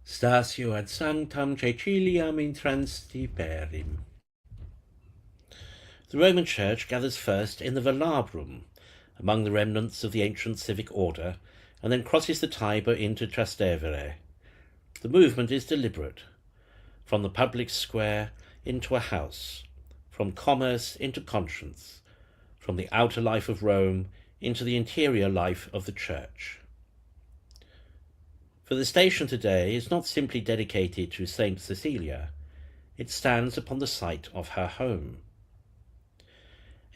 Statio ad Sanctam Caeciliam in Transtiberim. The Roman Church gathers first in the velabrum, among the remnants of the ancient civic order, and then crosses the Tiber into Trastevere. The movement is deliberate, from the public square into a house, from commerce into conscience, from the outer life of Rome into the interior life of the Church. For the station today is not simply dedicated to Saint Cecilia, it stands upon the site of her home.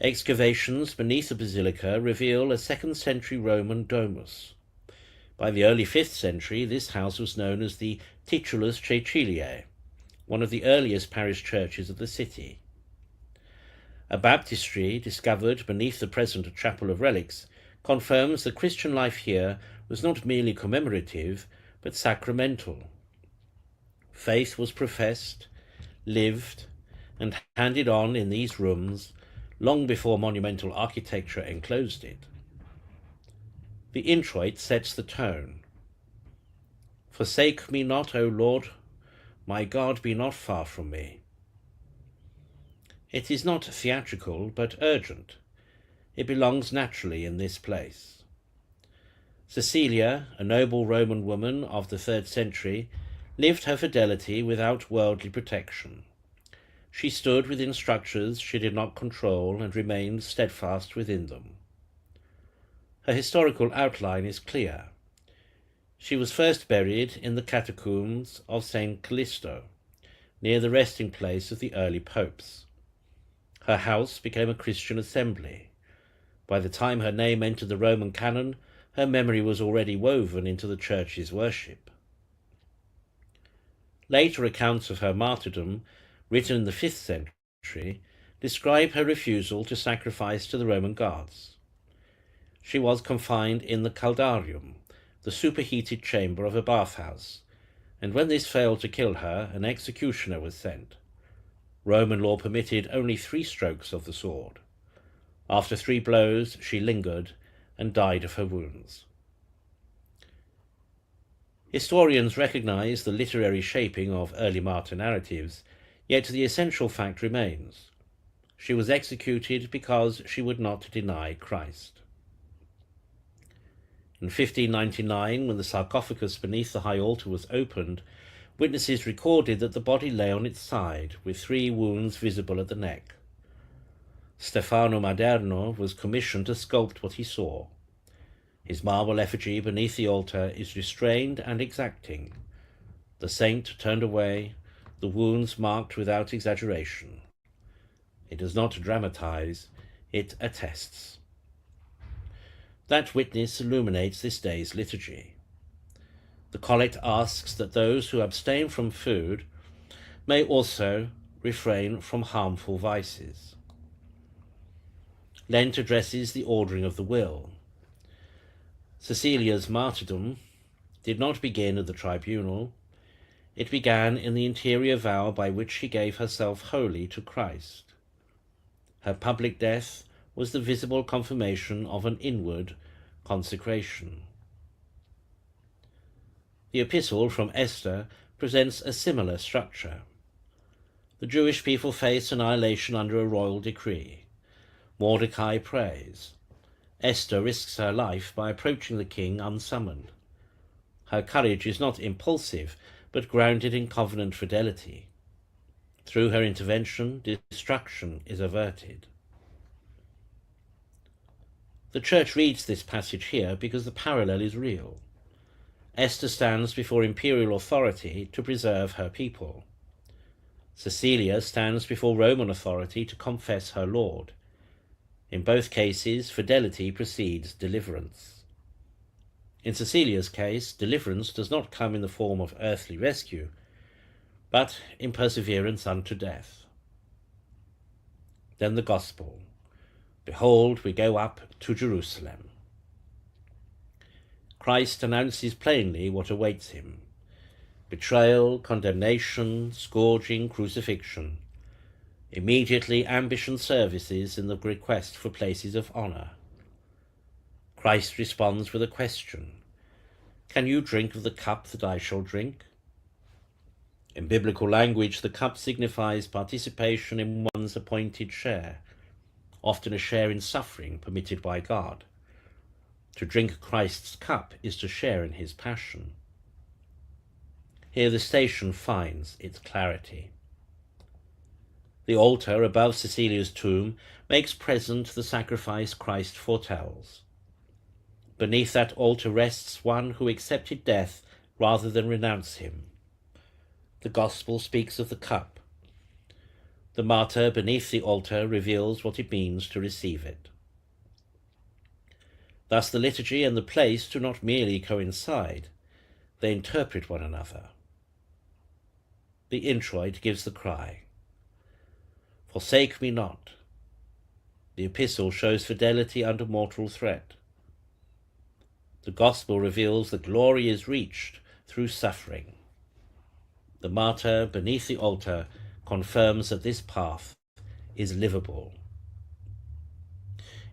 Excavations beneath the basilica reveal a 2nd century Roman domus. By the early 5th century, this house was known as the titulus Caeciliae, one of the earliest parish churches of the city. A baptistry discovered beneath the present chapel of relics confirms that Christian life here was not merely commemorative, but sacramental. Faith was professed, lived, and handed on in these rooms long before monumental architecture enclosed it. The introit sets the tone. Forsake me not, O Lord, my God, be not far from me. It is not theatrical, but urgent. It belongs naturally in this place. Cecilia, a noble Roman woman of the 3rd century, lived her fidelity without worldly protection. She stood within structures she did not control and remained steadfast within them. Her historical outline is clear. She was first buried in the catacombs of St. Callisto, near the resting place of the early popes. Her house became a Christian assembly. By the time her name entered the Roman canon, her memory was already woven into the Church's worship. Later accounts of her martyrdom, written in the 5th century, describe her refusal to sacrifice to the Roman gods. She was confined in the caldarium, the superheated chamber of a bathhouse, and when this failed to kill her, an executioner was sent. Roman law permitted only 3 strokes of the sword. After 3 blows, she lingered and died of her wounds. Historians recognize the literary shaping of early martyr narratives, yet the essential fact remains. She was executed because she would not deny Christ. In 1599, when the sarcophagus beneath the high altar was opened, witnesses recorded that the body lay on its side, with 3 wounds visible at the neck. Stefano Maderno was commissioned to sculpt what he saw. His marble effigy beneath the altar is restrained and exacting. The saint turned away, the wounds marked without exaggeration. It does not dramatize, it attests. That witness illuminates this day's liturgy. The collect asks that those who abstain from food may also refrain from harmful vices. Lent addresses the ordering of the will. Cecilia's martyrdom did not begin at the tribunal. It began in the interior vow by which she gave herself wholly to Christ. Her public death was the visible confirmation of an inward consecration. The Epistle from Esther presents a similar structure. The Jewish people face annihilation under a royal decree. Mordecai prays. Esther risks her life by approaching the king unsummoned. Her courage is not impulsive, but grounded in covenant fidelity. Through her intervention, destruction is averted. The Church reads this passage here because the parallel is real. Esther stands before imperial authority to preserve her people. Cecilia stands before Roman authority to confess her Lord. In both cases, fidelity precedes deliverance. In Cecilia's case, deliverance does not come in the form of earthly rescue, but in perseverance unto death. Then the Gospel. Behold, we go up to Jerusalem. Christ announces plainly what awaits him: betrayal, condemnation, scourging, crucifixion. Immediately ambition services in the request for places of honour. Christ responds with a question: can you drink of the cup that I shall drink? In biblical language, the cup signifies participation in one's appointed share, often a share in suffering permitted by God. To drink Christ's cup is to share in his passion. Here the Station finds its clarity. The altar above Cecilia's tomb makes present the sacrifice Christ foretells. Beneath that altar rests one who accepted death rather than renounce him. The Gospel speaks of the cup. The martyr beneath the altar reveals what it means to receive it. Thus the liturgy and the place do not merely coincide, they interpret one another. The introit gives the cry, "Forsake me not." The Epistle shows fidelity under mortal threat. The Gospel reveals that glory is reached through suffering. The martyr beneath the altar confirms that this path is livable.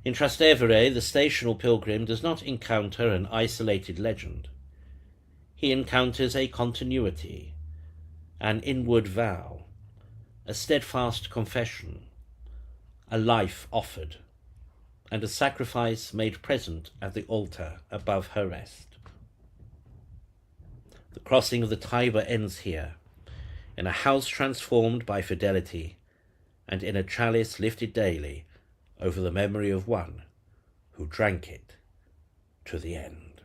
In Trastevere, the stational pilgrim does not encounter an isolated legend. He encounters a continuity, an inward vow, a steadfast confession, a life offered, and a sacrifice made present at the altar above her rest. The crossing of the Tiber ends here, in a house transformed by fidelity, and in a chalice lifted daily over the memory of one who drank it to the end.